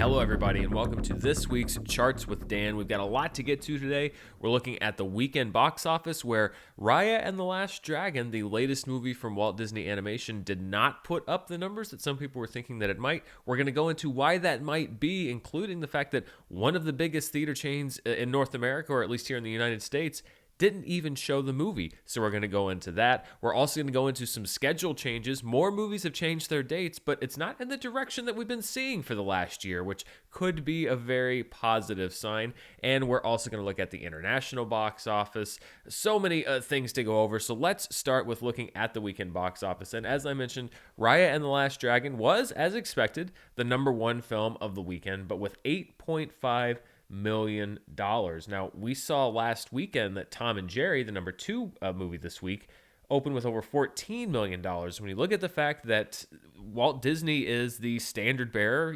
Hello, everybody, and welcome to this week's Charts with Dan. We've got a lot to get to today. We're looking at the weekend box office where Raya and the Last Dragon, the latest movie from Walt Disney Animation, did not put up the numbers that some people were thinking that it might. We're going to go into why that might be, including the fact that one of the biggest theater chains in North America, or at least here in the United States, didn't even show the movie. So we're going to go into that. We're also going to go into some schedule changes. More movies have changed their dates, but it's not in the direction that we've been seeing for the last year, which could be a very positive sign. And we're also going to look at the international box office. So many things to go over. So let's start with looking at the weekend box office. And as I mentioned, Raya and the Last Dragon was, as expected, the number one film of the weekend, but with $8.5 million. Now, we saw last weekend that Tom and Jerry, the number two movie this week, opened with over $14 million. When you look at the fact that Walt Disney is the standard bearer,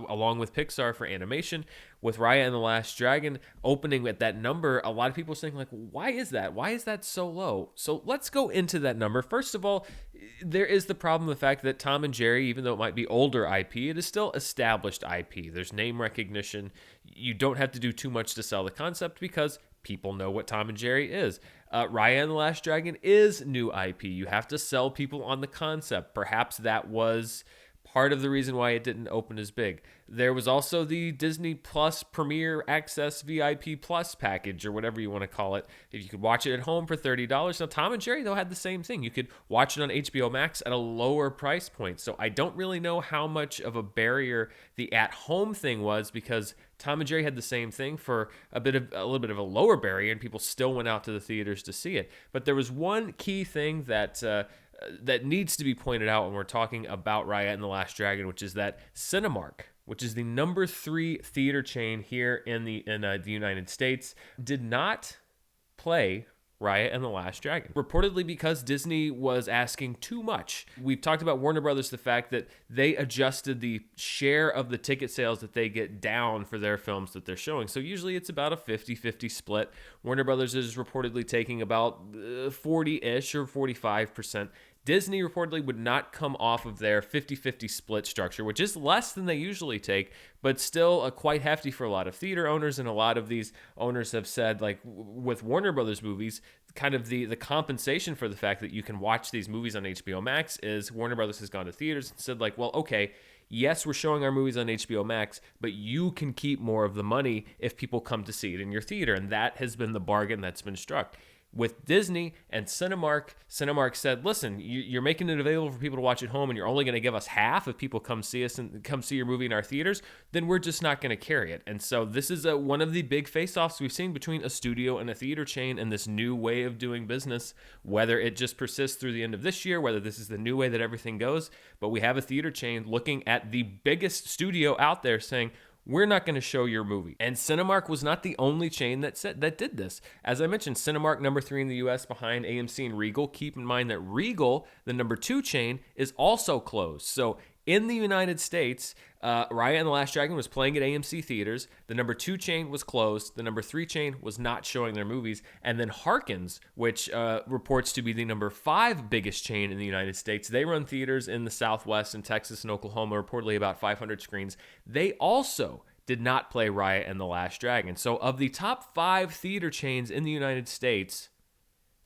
along with Pixar for animation, with Raya and the Last Dragon opening at that number, a lot of people are saying, like, why is that? Why is that so low? So let's go into that number. First of all, there is the problem, the fact that Tom and Jerry, even though it might be older IP, it is still established IP. There's name recognition. You don't have to do too much to sell the concept because people know what Tom and Jerry is. Raya and the Last Dragon is new IP. You have to sell people on the concept. Perhaps that was part of the reason why it didn't open as big. There was also the Disney Plus Premier Access VIP Plus package, or whatever you want to call it. If you could watch it at home for $30. Now, Tom and Jerry, though, had the same thing. You could watch it on HBO Max at a lower price point. So I don't really know how much of a barrier the at-home thing was, because Tom and Jerry had the same thing for a little bit of a lower barrier, and people still went out to the theaters to see it. But there was one key thing that needs to be pointed out when we're talking about Raya and the Last Dragon, which is that Cinemark, which is the number 3 theater chain here in the United States, did not play Raya and the Last Dragon, reportedly because Disney was asking too much. We've talked about Warner Brothers, the fact that they adjusted the share of the ticket sales that they get down for their films that they're showing. So usually it's about a 50-50 split. Warner Brothers is reportedly taking about 40-ish or 45%. Disney reportedly would not come off of their 50-50 split structure, which is less than they usually take, but still quite hefty for a lot of theater owners. And a lot of these owners have said, like with Warner Brothers movies, kind of the compensation for the fact that you can watch these movies on HBO Max is Warner Brothers has gone to theaters and said, like, well, okay, yes, we're showing our movies on HBO Max, but you can keep more of the money if people come to see it in your theater. And that has been the bargain that's been struck. With Disney and Cinemark said, listen, you're making it available for people to watch at home, and you're only going to give us half if people come see us and come see your movie in our theaters, then we're just not going to carry it. And so this is one of the big face-offs we've seen between a studio and a theater chain and this new way of doing business, whether it just persists through the end of this year, whether this is the new way that everything goes. But we have a theater chain looking at the biggest studio out there saying, we're not going to show your movie. And Cinemark was not the only chain that did this. As I mentioned, Cinemark, number 3 in the U.S. behind AMC and Regal. Keep in mind that Regal, the number 2 chain, is also closed. So in the United States, Raya and the Last Dragon was playing at AMC theaters. The number 2 chain was closed. The number 3 chain was not showing their movies. And then Harkins, which reports to be the number 5 biggest chain in the United States, they run theaters in the Southwest and Texas and Oklahoma, reportedly about 500 screens. They also did not play Raya and the Last Dragon. So of the top 5 theater chains in the United States,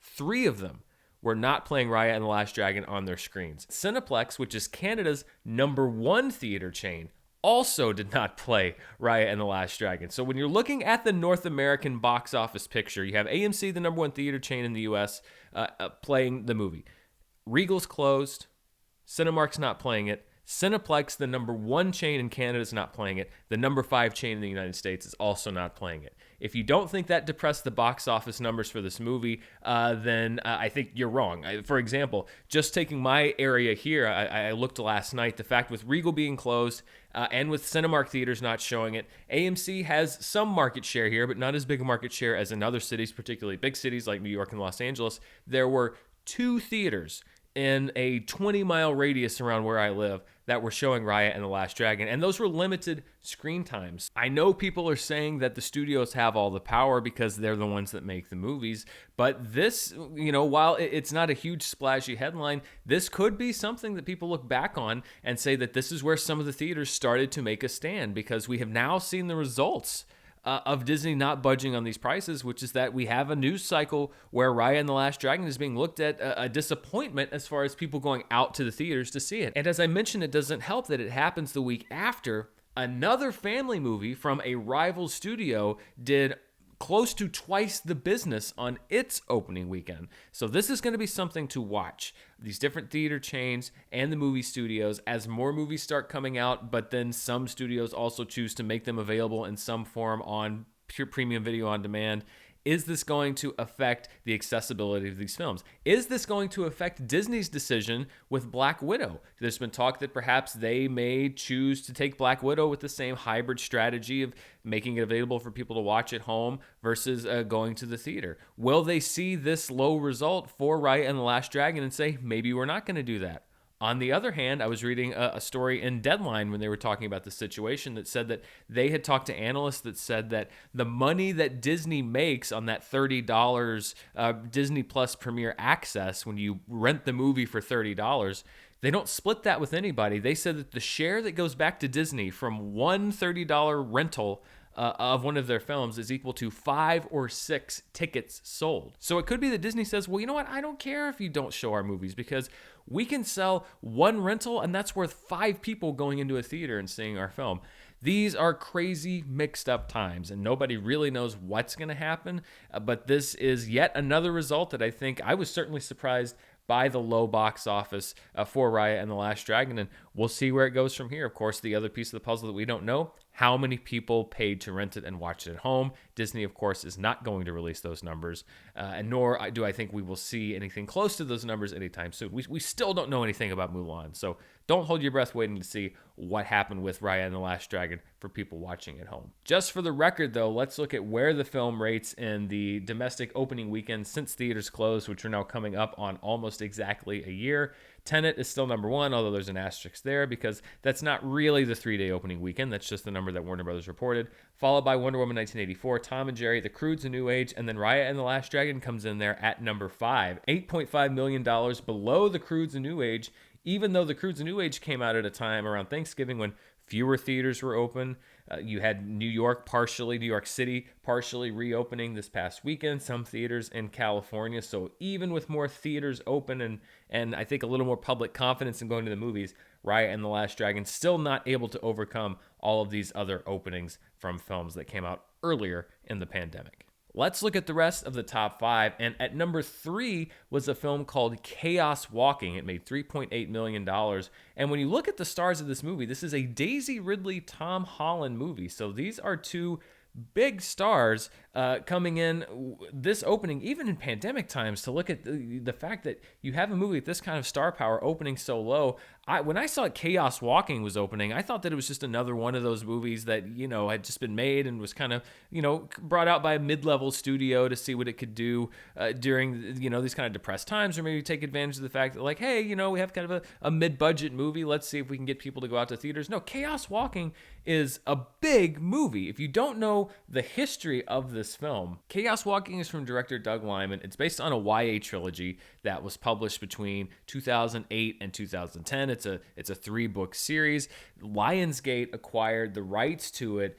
3 of them were not playing Raya and the Last Dragon on their screens. Cineplex, which is Canada's number 1 theater chain, also did not play Raya and the Last Dragon. So when you're looking at the North American box office picture, you have AMC, the number 1 theater chain in the U.S., playing the movie. Regal's closed. Cinemark's not playing it. Cineplex, the number 1 chain in Canada, is not playing it. The number 5 chain in the United States is also not playing it. If you don't think that depressed the box office numbers for this movie, then I think you're wrong. For example, just taking my area here, I looked last night, the fact with Regal being closed and with Cinemark theaters not showing it, AMC has some market share here, but not as big a market share as in other cities, particularly big cities like New York and Los Angeles. There were 2 theaters in a 20-mile radius around where I live that were showing Raya and the Last Dragon, and those were limited screen times. I know people are saying that the studios have all the power because they're the ones that make the movies, but this, while it's not a huge splashy headline, this could be something that people look back on and say that this is where some of the theaters started to make a stand, because we have now seen the results of Disney not budging on these prices, which is that we have a news cycle where Raya and the Last Dragon is being looked at a disappointment as far as people going out to the theaters to see it. And as I mentioned, it doesn't help that it happens the week after another family movie from a rival studio did close to twice the business on its opening weekend. So this is going to be something to watch. These different theater chains and the movie studios, as more movies start coming out, but then some studios also choose to make them available in some form on pure premium video on demand. Is this going to affect the accessibility of these films? Is this going to affect Disney's decision with Black Widow? There's been talk that perhaps they may choose to take Black Widow with the same hybrid strategy of making it available for people to watch at home versus going to the theater. Will they see this low result for Raya and the Last Dragon and say, maybe we're not going to do that? On the other hand, I was reading a story in Deadline when they were talking about the situation that said that they had talked to analysts that said that the money that Disney makes on that $30 Disney Plus Premier Access, when you rent the movie for $30, they don't split that with anybody. They said that the share that goes back to Disney from one $30 rental of one of their films is equal to 5 or 6 tickets sold. So it could be that Disney says, well, you know what? I don't care if you don't show our movies, because we can sell one rental and that's worth 5 people going into a theater and seeing our film. These are crazy mixed up times and nobody really knows what's going to happen. But this is yet another result that I was certainly surprised by the low box office for Raya and the Last Dragon, and we'll see where it goes from here. Of course, the other piece of the puzzle that we don't know, how many people paid to rent it and watch it at home. Disney, of course, is not going to release those numbers, and nor do I think we will see anything close to those numbers anytime soon. We still don't know anything about Mulan, so don't hold your breath waiting to see what happened with Raya and the Last Dragon for people watching at home. Just for the record, though, let's look at where the film rates in the domestic opening weekend since theaters closed, which are now coming up on almost exactly a year. Tenet is still number 1, although there's an asterisk there because that's not really the 3-day opening weekend. That's just the number that Warner Brothers reported. Followed by Wonder Woman 1984, Tom and Jerry, The Croods: A New Age, and then Raya and the Last Dragon comes in there at number 5. $8.5 million below The Croods: A New Age, even though The Croods: A New Age came out at a time around Thanksgiving when fewer theaters were open. You had New York City partially reopening this past weekend, some theaters in California. So even with more theaters open and I think a little more public confidence in going to the movies, Raya and the Last Dragon still not able to overcome all of these other openings from films that came out earlier in the pandemic. Let's look at the rest of the top 5. And at number 3 was a film called Chaos Walking. It made $3.8 million. And when you look at the stars of this movie, this is a Daisy Ridley, Tom Holland movie. So these are two big stars coming in this opening, even in pandemic times, to look at the fact that you have a movie with this kind of star power opening so low. When I saw Chaos Walking was opening, I thought that it was just another one of those movies that, had just been made and was kind of, brought out by a mid-level studio to see what it could do during, these kind of depressed times, or maybe take advantage of the fact that, like, hey, we have kind of a mid-budget movie. Let's see if we can get people to go out to theaters. No, Chaos Walking is a big movie. If you don't know the history of this film, Chaos Walking is from director Doug Liman. It's based on a YA trilogy that was published between 2008 and 2010. It's a 3-book series. Lionsgate acquired the rights to it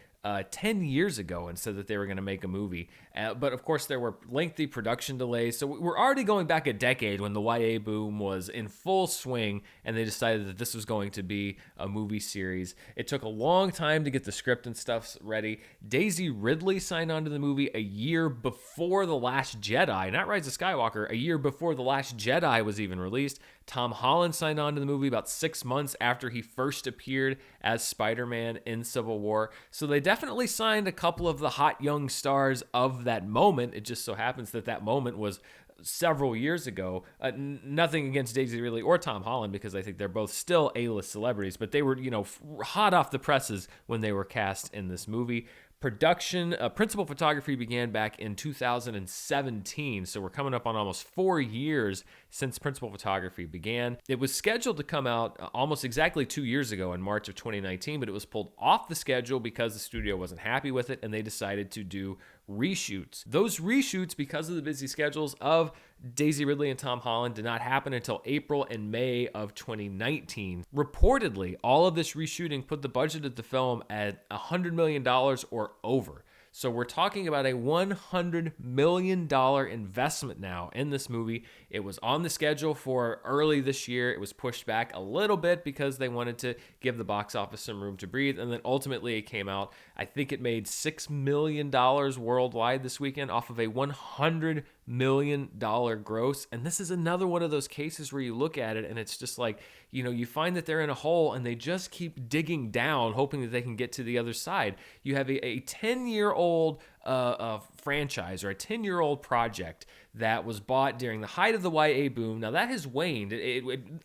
10 years ago and said that they were going to make a movie. But of course, there were lengthy production delays. So we're already going back a decade when the YA boom was in full swing and they decided that this was going to be a movie series. It took a long time to get the script and stuff ready. Daisy Ridley signed on to the movie a year before The Last Jedi, not Rise of Skywalker, a year before The Last Jedi was even released. Tom Holland signed on to the movie about 6 months after he first appeared as Spider-Man in Civil War. So they definitely signed a couple of the hot young stars of that moment. It just so happens that moment was several years ago. Nothing against Daisy Ridley or Tom Holland, because I think they're both still A-list celebrities, but they were, hot off the presses when they were cast in this movie. Production, principal photography began back in 2017, so we're coming up on almost 4 years since principal photography began. It was scheduled to come out almost exactly 2 years ago in March of 2019, but it was pulled off the schedule because the studio wasn't happy with it and they decided to do reshoots. Those reshoots, because of the busy schedules of Daisy Ridley and Tom Holland, did not happen until April and May of 2019. Reportedly, all of this reshooting put the budget of the film at $100 million or over. So we're talking about a $100 million investment now in this movie. It was on the schedule for early this year. It was pushed back a little bit because they wanted to give the box office some room to breathe. And then ultimately it came out. I think it made $6 million worldwide this weekend off of a $100 million gross. And this is another one of those cases where you look at it and it's just like, you find that they're in a hole and they just keep digging down, hoping that they can get to the other side. You have a 10-year-old franchise or a 10-year-old project that was bought during the height of the YA boom. Now that has waned.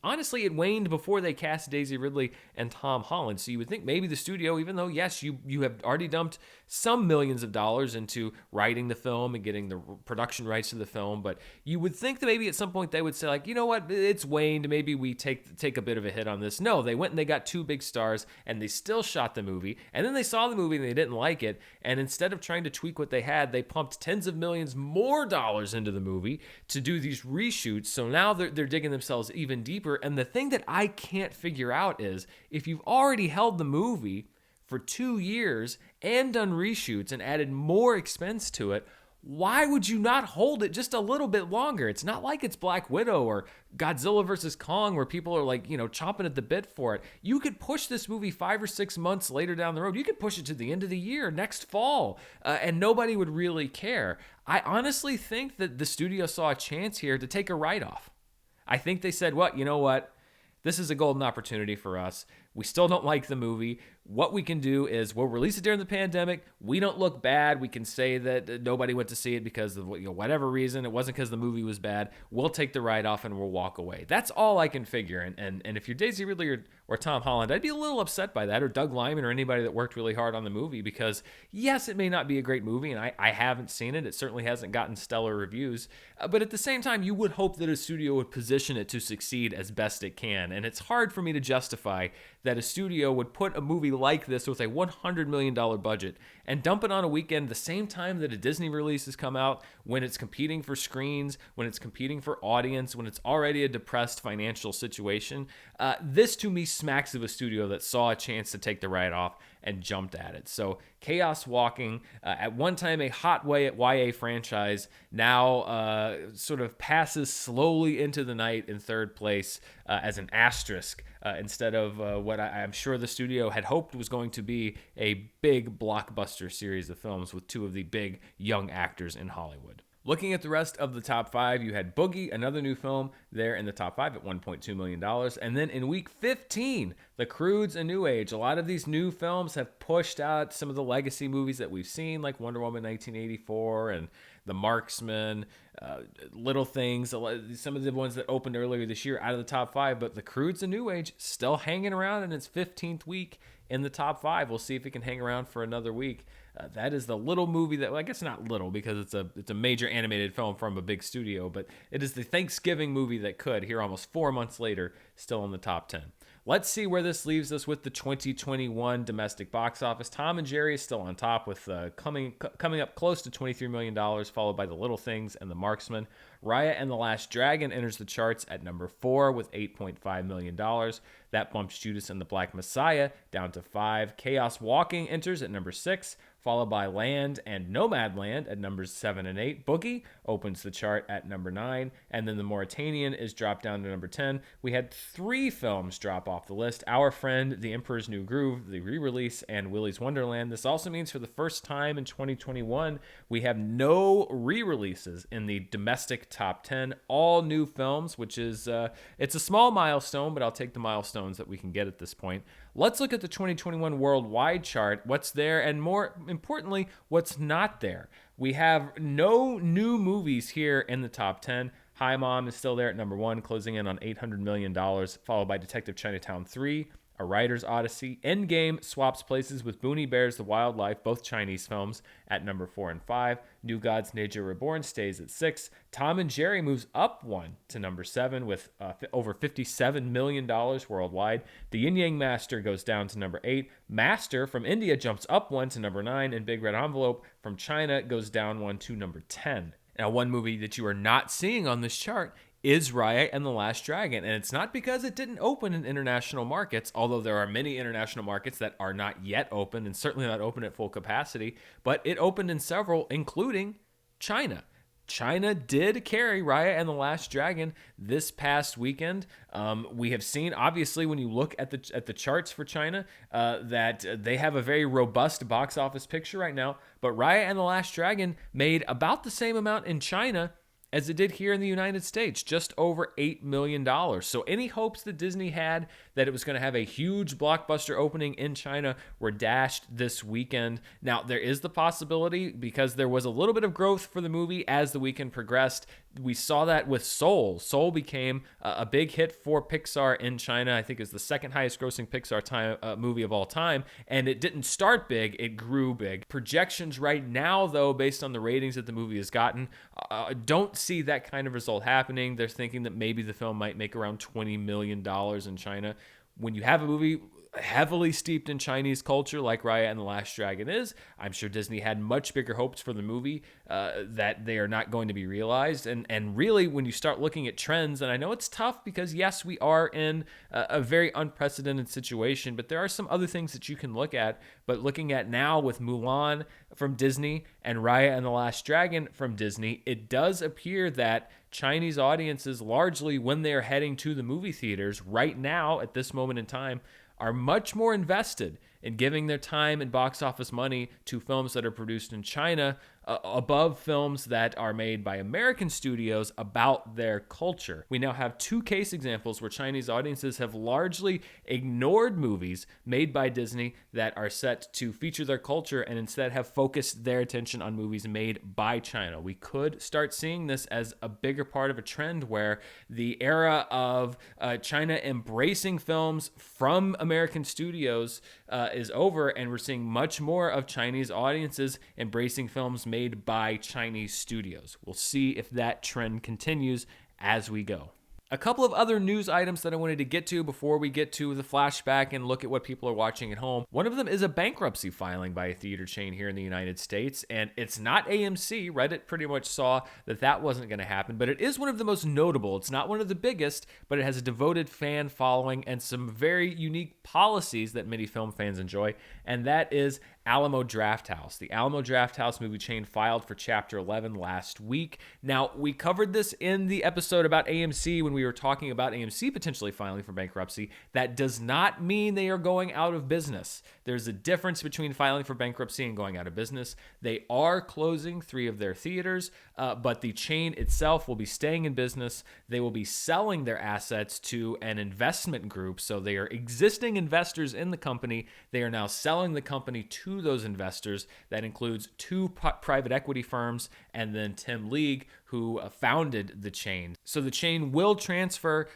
Honestly, it waned before they cast Daisy Ridley and Tom Holland. So you would think maybe the studio, even though yes, you have already dumped some millions of dollars into writing the film and getting the production rights to the film, but you would think that maybe at some point they would say like, you know what, it's waned. Maybe we take a bit of a hit on this. No, they went and they got 2 big stars and they still shot the movie. And then they saw the movie and they didn't like it. And instead of trying to tweak what they had, they pumped tens of millions more dollars into the movie to do these reshoots. So now they're digging themselves even deeper. And the thing that I can't figure out is if you've already held the movie for 2 years and done reshoots and added more expense to it, why would you not hold it just a little bit longer? It's not like it's Black Widow or Godzilla versus Kong where people are like, chomping at the bit for it. You could push this movie 5 or 6 months later down the road. You could push it to the end of the year, next fall, and nobody would really care. I honestly think that the studio saw a chance here to take a write-off. I think they said, you know what? This is a golden opportunity for us. We still don't like the movie. What we can do is we'll release it during the pandemic. We don't look bad. We can say that nobody went to see it because of whatever reason. It wasn't because the movie was bad. We'll take the write-off and we'll walk away. That's all I can figure. And if you're Daisy Ridley or Tom Holland, I'd be a little upset by that, or Doug Liman or anybody that worked really hard on the movie, because yes, it may not be a great movie, and I haven't seen it. It certainly hasn't gotten stellar reviews. But at the same time, you would hope that a studio would position it to succeed as best it can. And it's hard for me to justify that a studio would put a movie like this with a $100 million budget and dump it on a weekend the same time that a Disney release has come out, when it's competing for screens, when it's competing for audience, when it's already a depressed financial situation. This to me smacks of a studio that saw a chance to take the write-off and jumped at it. So Chaos Walking, at one time a hot YA franchise, now sort of passes slowly into the night in third place as an asterisk instead of what I'm sure the studio had hoped was going to be a big blockbuster series of films with 2 of the big young actors in Hollywood. Looking at the rest of the top 5, you had Boogie, another new film, there in the top 5 at $1.2 million. And then in week 15, The Croods: A New Age. A lot of these new films have pushed out some of the legacy movies that we've seen, like Wonder Woman 1984 and The Marksman, Little Things, some of the ones that opened earlier this year out of the top 5. But The Croods: A New Age still hanging around in its 15th week in the top 5. We'll see if it can hang around for another week. That is the little movie that, well, I guess not little because it's a major animated film from a big studio, but it is the Thanksgiving movie that could, here almost 4 months later, still in the top 10. Let's see where this leaves us with the 2021 domestic box office. Tom and Jerry is still on top with coming up close to $23 million, followed by The Little Things and The Marksman. Raya and the Last Dragon enters the charts at number 4 with $8.5 million. That bumps Judas and the Black Messiah down to 5. Chaos Walking enters at number 6, followed by Land and Nomadland at numbers 7 and 8. Boogie opens the chart at number 9, and then The Mauritanian is dropped down to number 10. We had 3 films drop off the list: Our Friend, The Emperor's New Groove, the re-release, and Willy's Wonderland. This also means for the first time in 2021, we have no re-releases in the domestic top 10. All new films, which is, it's a small milestone, but I'll take the milestones that we can get at this point. Let's look at the 2021 worldwide chart, what's there, and more importantly, what's not there. We have no new movies here in the top 10. Hi Mom is still there at number 1, closing in on $800 million, followed by Detective Chinatown 3 A Writer's Odyssey. Endgame swaps places with Boonie Bears the Wildlife, both Chinese films, at number 4 and 5. New Gods Nature Reborn stays at 6. Tom and Jerry moves up one to number 7 with over $57 million worldwide. The Yin Yang Master goes down to number 8. Master from India jumps up one to number 9. And Big Red Envelope from China goes down one to number 10. Now, one movie that you are not seeing on this chart is Raya and the Last Dragon. And it's not because it didn't open in international markets, although there are many international markets that are not yet open and certainly not open at full capacity, but it opened in several, including China. China did carry Raya and the Last Dragon this past weekend. We have seen, obviously, when you look at the charts for China, that they have a very robust box office picture right now. But Raya and the Last Dragon made about the same amount in China as it did here in the United States, just over $8 million. So any hopes that Disney had that it was going to have a huge blockbuster opening in China were dashed this weekend. Now, there is the possibility, because there was a little bit of growth for the movie as the weekend progressed. We saw that with Soul. Soul became a big hit for Pixar in China. I think it's the second highest grossing Pixar movie of all time. And it didn't start big, it grew big. Projections right now, though, based on the ratings that the movie has gotten, don't see that kind of result happening. They're thinking that maybe the film might make around $20 million in China. When you have a movie heavily steeped in Chinese culture like Raya and the Last Dragon is, I'm sure Disney had much bigger hopes for the movie that they are not going to be realized. And really, when you start looking at trends, and I know it's tough because, yes, we are in a very unprecedented situation, but there are some other things that you can look at. But looking at now with Mulan from Disney and Raya and the Last Dragon from Disney, it does appear that Chinese audiences, largely when they're heading to the movie theaters right now at this moment in time, are much more invested in giving their time and box office money to films that are produced in China above films that are made by American studios about their culture. We now have two case examples where Chinese audiences have largely ignored movies made by Disney that are set to feature their culture and instead have focused their attention on movies made by China. We could start seeing this as a bigger part of a trend where the era of China embracing films from American studios is over, and we're seeing much more of Chinese audiences embracing films made by Chinese studios. We'll see if that trend continues as we go. A couple of other news items that I wanted to get to before we get to the flashback and look at what people are watching at home. One of them is a bankruptcy filing by a theater chain here in the United States, and it's not AMC. Reddit pretty much saw that that wasn't going to happen, but it is one of the most notable. It's not one of the biggest, but it has a devoted fan following and some very unique policies that many film fans enjoy, and that is Alamo Drafthouse. The Alamo Drafthouse movie chain filed for Chapter 11 last week. Now, we covered this in the episode about AMC when we were talking about AMC potentially filing for bankruptcy. That does not mean they are going out of business. There's a difference between filing for bankruptcy and going out of business. They are closing 3 of their theaters, but the chain itself will be staying in business. They will be selling their assets to an investment group. So they are existing investors in the company. They are now selling the company to those investors. That includes 2 private equity firms and then Tim League, who founded the chain. So the chain will transfer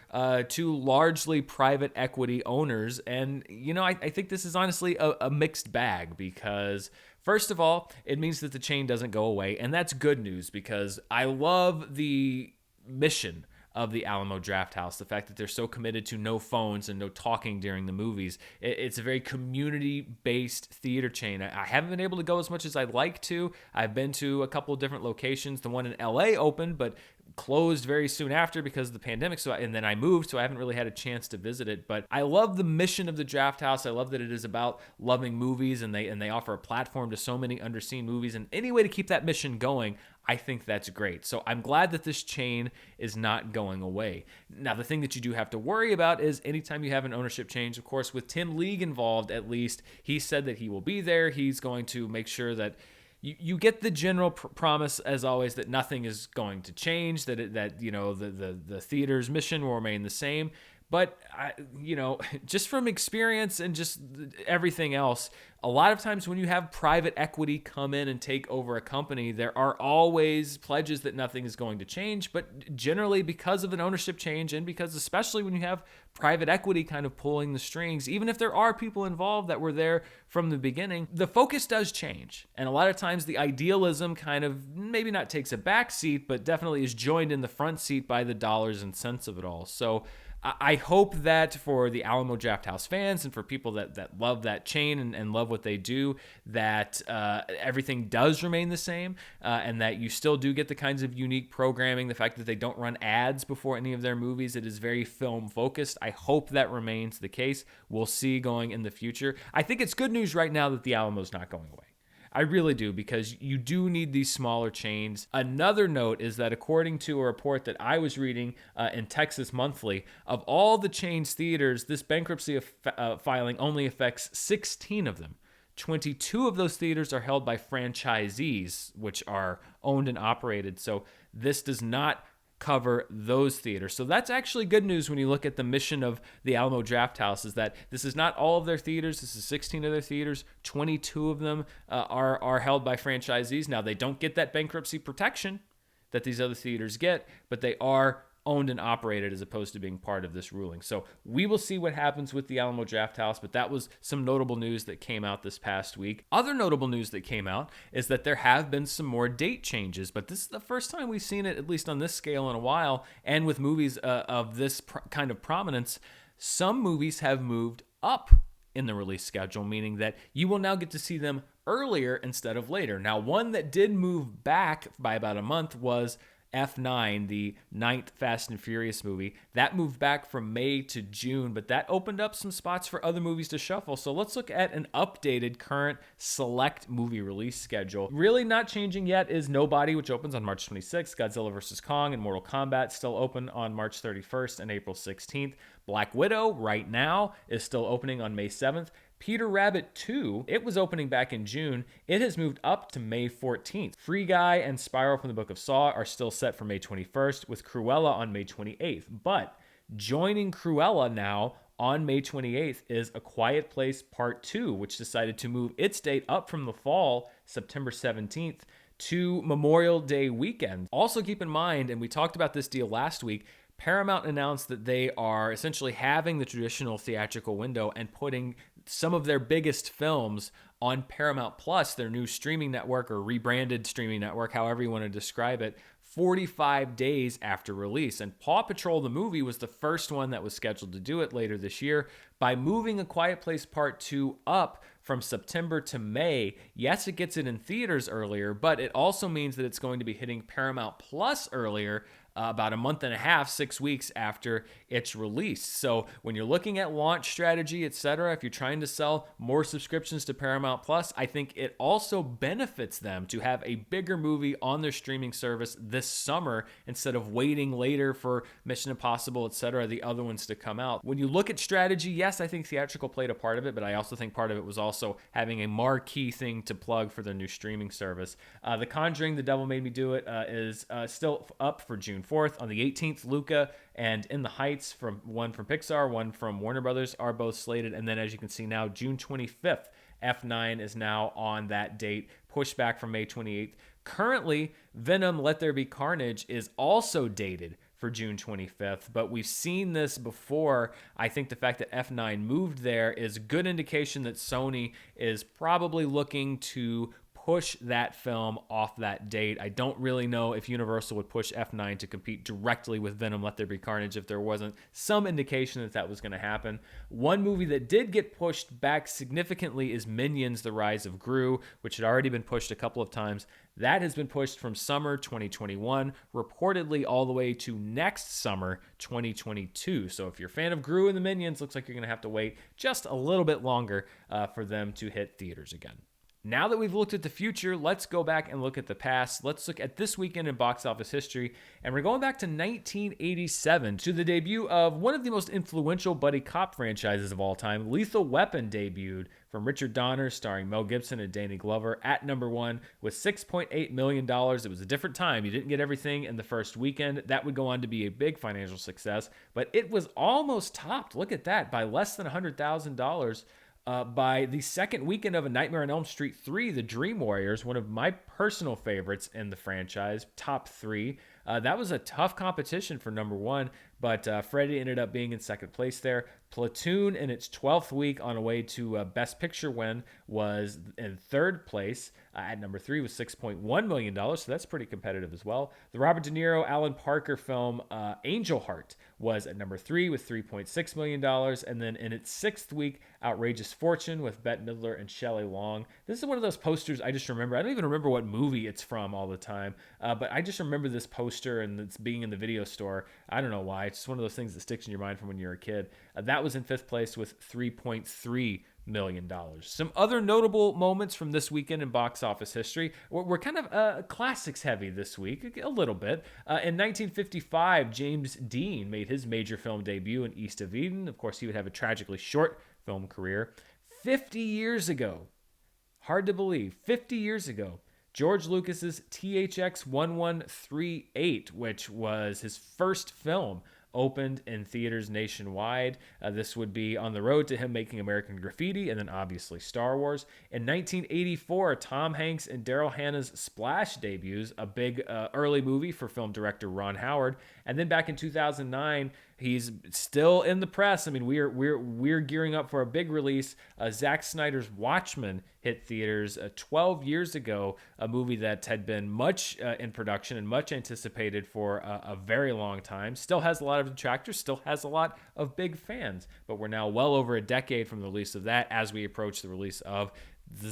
to largely private equity owners. And, you know, I think this is honestly a mixed bag because, first of all, it means that the chain doesn't go away. And that's good news because I love the mission of the Alamo Drafthouse, the fact that they're so committed to no phones and no talking during the movies. It's a very community-based theater chain. I haven't been able to go as much as I'd like to. I've been to a couple of different locations. The one in LA opened, but closed very soon after because of the pandemic. And then I moved, so I haven't really had a chance to visit it. But I love the mission of the Drafthouse. I love that it is about loving movies, and they offer a platform to so many underseen movies. And any way to keep that mission going, I think that's great. So I'm glad that this chain is not going away. Now, the thing that you do have to worry about is anytime you have an ownership change, of course, with Tim League involved, at least, he said that he will be there. He's going to make sure that you get the general promise, as always, that nothing is going to change, that the theater's mission will remain the same. But, just from experience and just everything else, a lot of times when you have private equity come in and take over a company, there are always pledges that nothing is going to change. But generally, because of an ownership change, and because especially when you have private equity kind of pulling the strings, even if there are people involved that were there from the beginning, the focus does change. And a lot of times the idealism kind of maybe not takes a back seat, but definitely is joined in the front seat by the dollars and cents of it all. So I hope that for the Alamo Drafthouse fans and for people that love that chain and love what they do, that everything does remain the same, and that you still do get the kinds of unique programming, the fact that they don't run ads before any of their movies. It is very film focused. I hope that remains the case. We'll see going in the future. I think it's good news right now that the Alamo's not going away. I really do, because you do need these smaller chains. Another note is that according to a report that I was reading in Texas Monthly, of all the chain's theaters, this bankruptcy filing only affects 16 of them. 22 of those theaters are held by franchisees, which are owned and operated. So this does not cover those theaters. So that's actually good news when you look at the mission of the Alamo Drafthouse, is that this is not all of their theaters. This is 16 of their theaters. 22 of them are held by franchisees. Now, they don't get that bankruptcy protection that these other theaters get, but they are owned and operated as opposed to being part of this ruling. So we will see what happens with the Alamo Drafthouse, but that was some notable news that came out this past week. Other notable news that came out is that there have been some more date changes, but this is the first time we've seen it, at least on this scale, in a while, and with movies of this kind of prominence. Some movies have moved up in the release schedule, meaning that you will now get to see them earlier instead of later. Now, one that did move back by about a month was F9, the 9th Fast and Furious movie. That moved back from May to June, but that opened up some spots for other movies to shuffle. So let's look at an updated current select movie release schedule. Really not changing yet is Nobody, which opens on March 26th. Godzilla vs. Kong and Mortal Kombat still open on March 31st and April 16th. Black Widow right now is still opening on May 7th. Peter Rabbit 2, it was opening back in June. It has moved up to May 14th. Free Guy and Spiral from the Book of Saw are still set for May 21st, with Cruella on May 28th. But joining Cruella now on May 28th is A Quiet Place Part 2, which decided to move its date up from the fall, September 17th, to Memorial Day weekend. Also keep in mind, and we talked about this deal last week, Paramount announced that they are essentially having the traditional theatrical window and putting some of their biggest films on Paramount Plus, their new streaming network or rebranded streaming network, however you want to describe it, 45 days after release. And Paw Patrol the movie was the first one that was scheduled to do it later this year. By moving A Quiet Place Part 2 up from September to May, yes, it gets it in theaters earlier, but it also means that it's going to be hitting Paramount Plus earlier, about a month and a half, 6 weeks after its release. So when you're looking at launch strategy, etc., if you're trying to sell more subscriptions to Paramount Plus, I think it also benefits them to have a bigger movie on their streaming service this summer instead of waiting later for Mission Impossible, etc., the other ones to come out. When you look at strategy, yes, I think theatrical played a part of it, but I also think part of it was also having a marquee thing to plug for their new streaming service. The Conjuring, The Devil Made Me Do It is still up for June 4th. On the 18th, Luca and In the Heights, one from Pixar, one from Warner Brothers, are both slated. And then, as you can see now, June 25th, F9 is now on that date, pushed back from May 28th. Currently, Venom: Let There Be Carnage is also dated for June 25th, but we've seen this before. I think the fact that F9 moved there is a good indication that Sony is probably looking to push that film off that date. I don't really know if Universal would push F9 to compete directly with Venom: Let There Be Carnage if there wasn't some indication that that was going to happen. One movie that did get pushed back significantly is Minions: The Rise of Gru, which had already been pushed a couple of times. That has been pushed from summer 2021, reportedly all the way to next summer 2022. So if you're a fan of Gru and the Minions, looks like you're going to have to wait just a little bit longer for them to hit theaters again. Now that we've looked at the future, let's go back and look at the past. Let's look at this weekend in box office history. And we're going back to 1987 to the debut of one of the most influential buddy cop franchises of all time. Lethal Weapon debuted from Richard Donner, starring Mel Gibson and Danny Glover, at number one with $6.8 million. It was a different time. You didn't get everything in the first weekend. That would go on to be a big financial success, but it was almost topped. Look at that, by less than $100,000. By the second weekend of A Nightmare on Elm Street 3, The Dream Warriors, one of my personal favorites in the franchise, top three. That was a tough competition for number one, but Freddy ended up being in second place there. Platoon, in its 12th week on a way to Best Picture win, was in third place at number three with $6.1 million, so that's pretty competitive as well. The Robert De Niro, Alan Parker film Angel Heart was at number three with $3.6 million, and then in its sixth week, Outrageous Fortune with Bette Midler and Shelley Long. This is one of those posters I just remember. I don't even remember what movie it's from all the time, but I just remember this poster and it's being in the video store. I don't know why. It's just one of those things that sticks in your mind from when you're a kid. That was in fifth place with $3.3 million. Some other notable moments from this weekend in box office history. We're kind of classics heavy this week, a little bit. In 1955, James Dean made his major film debut in East of Eden. Of course, he would have a tragically short film career. 50 years ago, hard to believe, 50 years ago, George Lucas's THX 1138, which was his first film, opened in theaters nationwide. This would be on the road to him making American Graffiti and then obviously Star Wars. In 1984, Tom Hanks and Daryl Hannah's Splash debuts, a big early movie for film director Ron Howard. And then back in 2009, he's still in the press. I mean, we're gearing up for a big release. Zack Snyder's Watchmen hit theaters 12 years ago, a movie that had been much in production and much anticipated for a very long time. Still has a lot of detractors, still has a lot of big fans, but we're now well over a decade from the release of that as we approach the release of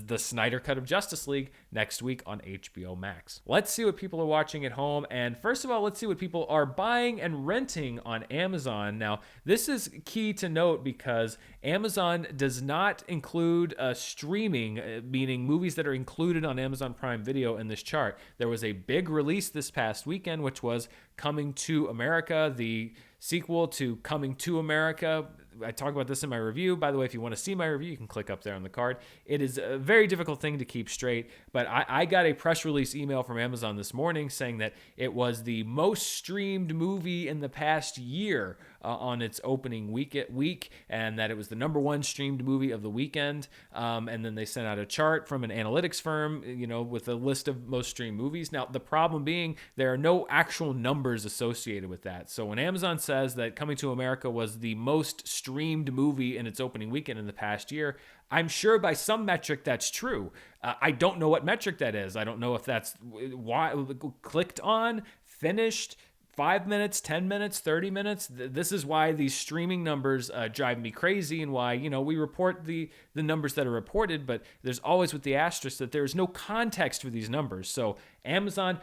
the Snyder Cut of Justice League next week on HBO Max. Let's see what people are watching at home. And first of all, let's see what people are buying and renting on Amazon. Now, this is key to note because Amazon does not include streaming, meaning movies that are included on Amazon Prime Video in this chart. There was a big release this past weekend, which was Coming to America, the sequel to Coming to America. I talk about this in my review. By the way, if you want to see my review, you can click up there on the card. It is a very difficult thing to keep straight, but I got a press release email from Amazon this morning saying that it was the most streamed movie in the past year on its opening week, and that it was the number one streamed movie of the weekend. And then they sent out a chart from an analytics firm, with a list of most streamed movies. Now, the problem being there are no actual numbers associated with that. So when Amazon says that Coming to America was the most streamed movie in its opening weekend in the past year, I'm sure by some metric that's true. I don't know what metric that is. I don't know if that's why clicked on, finished, 5 minutes, 10 minutes, 30 minutes. This is why these streaming numbers drive me crazy, and why, we report the numbers that are reported, but there's always with the asterisk that there's no context for these numbers. So Amazon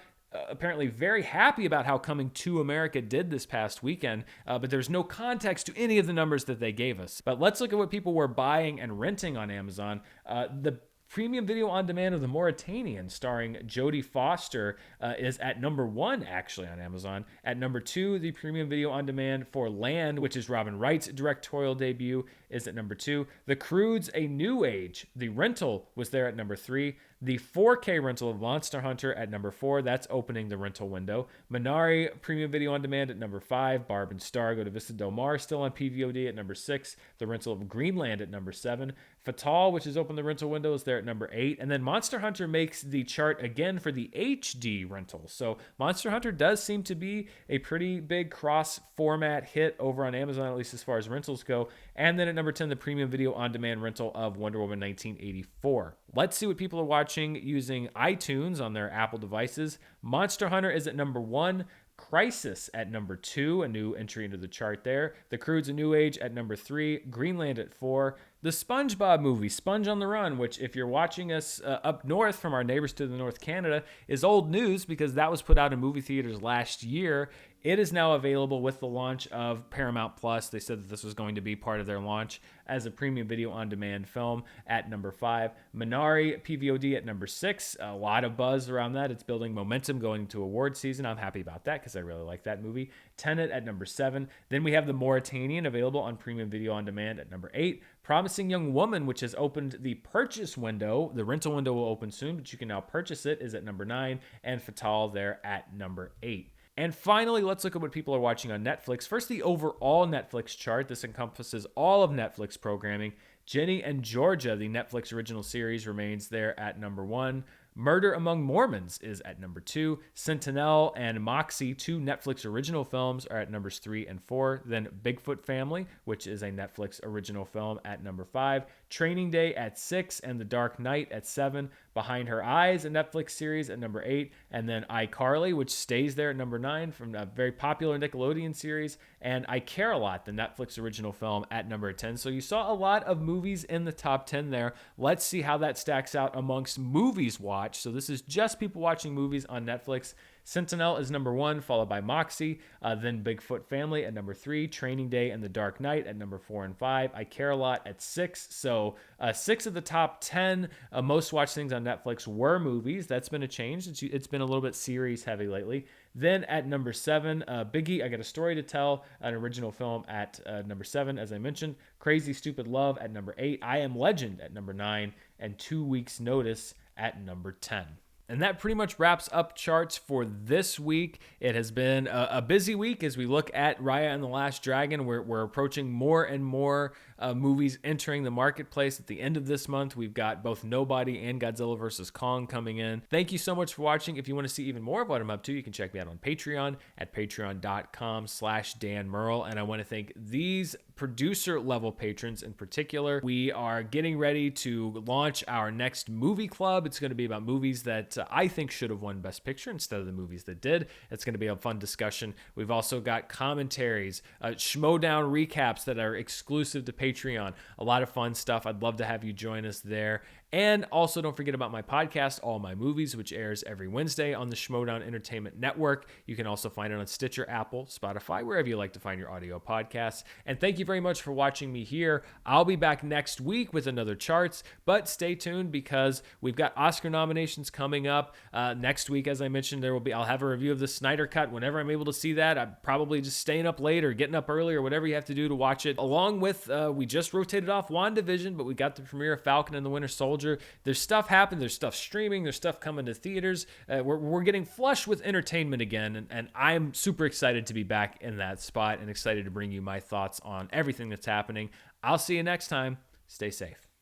apparently very happy about how Coming to America did this past weekend, but there's no context to any of the numbers that they gave us. But let's look at what people were buying and renting on Amazon. The premium video on demand of The Mauritanian, starring Jodie Foster, is at number one actually on Amazon. At number two, the premium video on demand for Land, which is Robin Wright's directorial debut, is at number two. The Croods: A New Age, the rental, was there at number three. The 4K rental of Monster Hunter at number 4. That's opening the rental window. Minari premium video on demand at number 5. Barb and Star Go to Vista Del Mar still on PVOD at number 6. The rental of Greenland at number 7. Fatal, which has opened the rental window, is there at number 8. And then Monster Hunter makes the chart again for the HD rental. So Monster Hunter does seem to be a pretty big cross-format hit over on Amazon, at least as far as rentals go. And then at number 10, the premium video on demand rental of Wonder Woman 1984. Let's see what people are watching using iTunes on their Apple devices. Monster Hunter is at number 1. Crisis at number 2, a new entry into the chart there. The Croods: A New Age at number 3. Greenland at 4. The SpongeBob movie, Sponge on the Run, which if you're watching us up north from our neighbors to the north, Canada, is old news because that was put out in movie theaters last year. It is now available with the launch of Paramount Plus. They said that this was going to be part of their launch as a premium video on demand film at number 5. Minari PVOD at number 6. A lot of buzz around that. It's building momentum going into award season. I'm happy about that because I really like that movie. Tenet at number 7. Then we have The Mauritanian available on premium video on demand at number 8. Promising Young Woman, which has opened the purchase window. The rental window will open soon, but you can now purchase it, is at number 9. And Fatal there at number 8. And finally, let's look at what people are watching on Netflix. First, the overall Netflix chart. This encompasses all of Netflix programming. Jenny and Georgia, the Netflix original series, remains there at number 1. Murder Among Mormons is at number 2. Sentinel and Moxie, 2 Netflix original films, are at numbers 3 and 4. Then Bigfoot Family, which is a Netflix original film, at number 5. Training Day at 6, and The Dark Knight at 7. Behind Her Eyes, a Netflix series, at number 8. And then iCarly, which stays there at number 9 from a very popular Nickelodeon series. And I Care a Lot, the Netflix original film, at number 10. So you saw a lot of movies in the top 10 there. Let's see how that stacks out amongst movies watched. So this is just people watching movies on Netflix. Sentinel is number 1, followed by Moxie, then Bigfoot Family at number 3, Training Day and The Dark Knight at number 4 and 5, I Care a Lot at 6. So 6 of the top 10 most watched things on Netflix were movies. That's been a change. It's been a little bit series heavy lately. Then at number 7, Biggie, I Got a Story to Tell, an original film at number 7, as I mentioned. Crazy Stupid Love at number 8, I Am Legend at number 9, and 2 Weeks Notice at number 10. And that pretty much wraps up charts for this week. It has been a busy week as we look at Raya and the Last Dragon. We're approaching more and more movies entering the marketplace. At the end of this month, we've got both Nobody and Godzilla vs. Kong coming in. Thank you so much for watching. If you want to see even more of what I'm up to, you can check me out on Patreon at patreon.com/Dan Murrell. And I want to thank these producer level patrons in particular. We are getting ready to launch our next movie club. It's going to be about movies that I think should have won Best Picture instead of the movies that did. It's going to be a fun discussion. We've also got commentaries, Schmodown recaps that are exclusive to Patreon. A lot of fun stuff. I'd love to have you join us there. And also don't forget about my podcast, All My Movies, which airs every Wednesday on the Schmodown Entertainment Network. You can also find it on Stitcher, Apple, Spotify, wherever you like to find your audio podcasts. And thank you very much for watching me here. I'll be back next week with another charts, but stay tuned because we've got Oscar nominations coming up. Next week, as I mentioned, I'll have a review of the Snyder Cut whenever I'm able to see that. I'm probably just staying up late or getting up early or whatever you have to do to watch it. Along with, we just rotated off WandaVision, but we got the premiere of Falcon and the Winter Soldier. There's stuff happening. There's stuff streaming. There's stuff coming to theaters. We're getting flush with entertainment again, and I'm super excited to be back in that spot and excited to bring you my thoughts on everything that's happening. I'll see you next time. Stay safe.